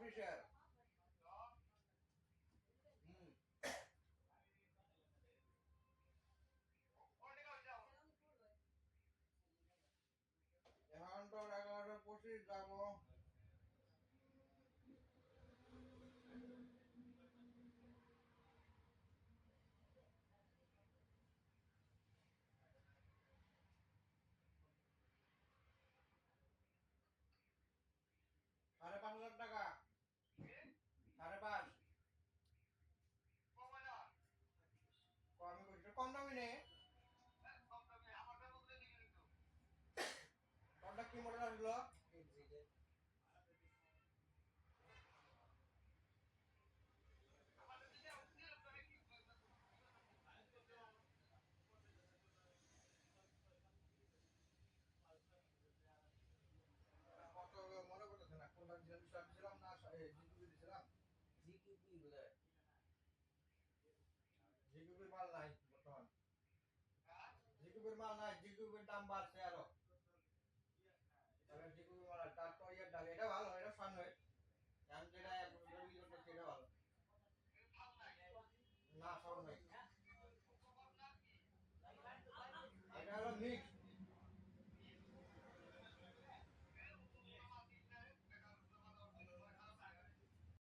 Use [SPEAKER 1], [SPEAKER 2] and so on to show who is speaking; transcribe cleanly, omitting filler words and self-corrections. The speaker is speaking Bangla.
[SPEAKER 1] অফিসের এখন তো 11:25 যাবো। ৳5,500 টাকা। 5,500 কমই করছি, কম দামি নেই। তোরটা কি মডেল আসলো? কত মনে করতেছে না, কোনটা দিছিলাম না জিকিউবি দিছিলাম। জিকিউবি বোধহয়, জিকিউবির মাল নাই বর্তমান। জিকিউবির মাল নাই, জিকিউবির দাম বাড়ছে আরো।